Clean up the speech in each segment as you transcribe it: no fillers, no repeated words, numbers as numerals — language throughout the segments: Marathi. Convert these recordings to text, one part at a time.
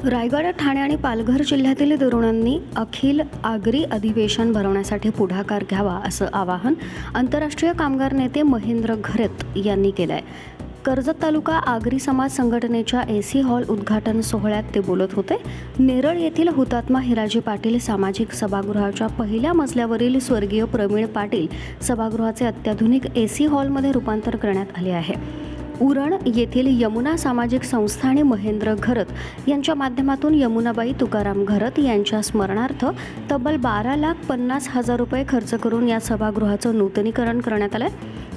रायगड, ठाणे आणि पालघर जिल्ह्यातील तरुणांनी अखिल आगरी अधिवेशन भरवण्यासाठी पुढाकार घ्यावा असं आवाहन आंतरराष्ट्रीय कामगार नेते महेंद्र घरत यांनी केलं आहे। कर्जत तालुका आगरी समाज संघटनेच्या एसी हॉल उद्घाटन सोहळ्यात ते बोलत होते। नेरळ येथील हुतात्मा हिराजी पाटील सामाजिक सभागृहाच्या पहिल्या मजल्यावरील स्वर्गीय प्रवीण पाटील सभागृहाचे अत्याधुनिक एसी हॉलमध्ये रूपांतर करण्यात आले आहे। उरण येथील यमुना सामाजिक संस्था आणि महेंद्र घरत यांच्या माध्यमातून यमुनाबाई तुकाराम घरत यांच्या स्मरणार्थ तब्बल 12,50,000 रुपये खर्च करून या सभागृहाचं नूतनीकरण करण्यात आलं।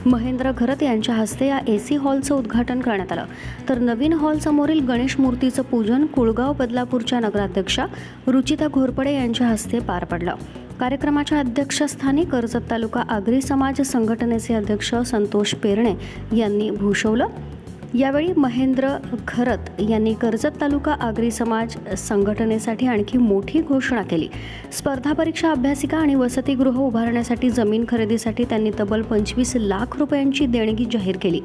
महेंद्र घरत यांच्या हस्ते या एसी हॉलचं उद्घाटन करण्यात आलं, तर नवीन हॉल समोरील गणेश मूर्तीचं पूजन कुळगाव बदलापूरच्या नगराध्यक्षा रुचिता घोरपडे यांच्या हस्ते पार पडलं। कार्यक्रमाच्या अध्यक्षस्थानी कर्जत तालुका आगरी समाज संघटनेचे अध्यक्ष संतोष पेरणे यांनी भूषवलं। यावेळी महेंद्र घरत यांनी कर्जत तालुका आगरी समाज संघटनेसाठी आणखी मोठी घोषणा केली। स्पर्धा परीक्षा अभ्यासिका आणि वसतिगृह उभारण्यासाठी जमीन खरेदीसाठी त्यांनी तब्बल 25 लाख रुपयांची देणगी जाहीर केली।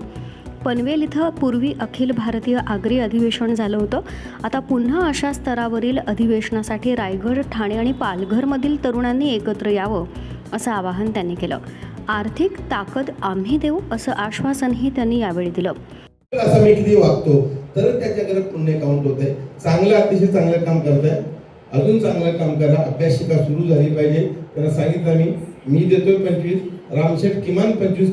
पनवेल इथं पूर्वी अखिल भारतीय आगरी अधिवेशन झालं होतं। आता पुन्हा अशा स्तरावरील अधिवेशनासाठी रायगड, ठाणे आणि पालघरमधील तरुणांनी एकत्र यावं असं आवाहन त्यांनी केलं। आर्थिक ताकद आम्ही देऊ असं आश्वासनही त्यांनी यावेळी दिलं। असं मी किती वागतो तर त्याच्याकडे पुण्य काउंट होते। चांगलं, अतिशय चांगलं काम करताय, अजून चांगलं काम करा। अभ्यासिका सुरू झाली पाहिजे। त्यांना सांगितलं मी देतोय 25, रामशेठ किमान 25,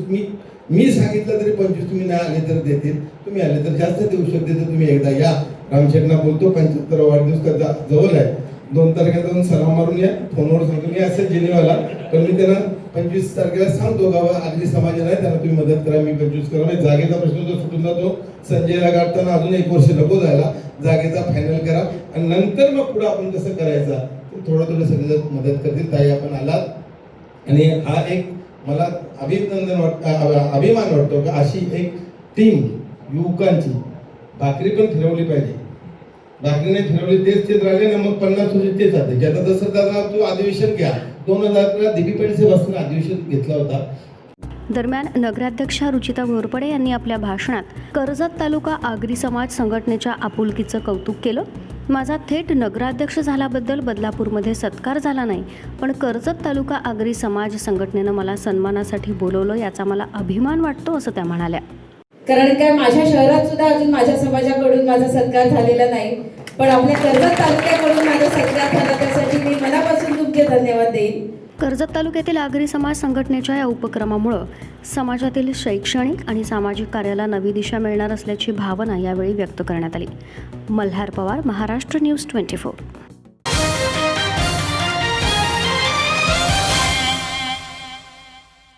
मी सांगितलं तरी 25 तुम्ही नाही आले तर देतील, तुम्ही आले तर जास्त देऊ शकते, तर तुम्ही एकदा या। रामशेठना बोलतो 75 वाढदिवस त्याचा जवळ आहे, 2 तारखेला जाऊन सलाम मारून या, फोनवर सांगतो मी असं जिनेवाला, पण मी त्यांना 25 तारखेला सांगतो गावा आगरी समाज नाही त्यांना तुम्ही मदत करा, मी 25 करा। जागेचा प्रश्न तो सुटून जातो। संजयला गाठताना अजून 1 वर्ष नको जायला, जागेचा फायनल करा आणि नंतर मग पुढे आपण कसं करायचं थोडं थोडं सगळे मदत करतील। ताई आपण आलात आणि हा एक मला अभिनंदन वाटतं, अभिमान वाटतो की अशी एक टीम युवकांची भाकरी पण फिरवली पाहिजे। भाकरीने फिरवली तेच राहिले ना, मग 50 वर्ष तेच जाते। ज्याचा जसं दादा तू अधिवेशन घ्या, 2011 दिबीपेडसे बसून अधिवेशन घेतला होता। दरम्यान नगराध्यक्षा रुचिता घोरपडे यांनी आपल्या भाषणात कर्जत तालुका आगरी समाज संघटनेच्या आपुलकीचं कौतुक केलं। माझा थेट नगराध्यक्ष झाल्याबद्दल बदलापूरमध्ये सत्कार झाला नाही, पण कर्जत तालुका आगरी समाज संघटनेनं मला सन्मानासाठी बोलवलं, याचा मला अभिमान वाटतो असं त्या म्हणाल्या। कारण काय माझ्या शहरात सुद्धा अजून माझ्या समाजाकडून माझा सत्कार झालेला नाही, पण आपल्या कर्जत तालुक्याकडून माझा सत्कार झाला, त्यासाठी मी मनापासून तुमचे धन्यवाद देईन। कर्जत तालुक्यातील आगरी समाज संघटनेच्या या उपक्रमामुळे समाजातील शैक्षणिक आणि सामाजिक कार्याला नवी दिशा मिळणार असल्याची भावना यावेळी व्यक्त करण्यात आली। मल्हार पवार, महाराष्ट्र न्यूज 24।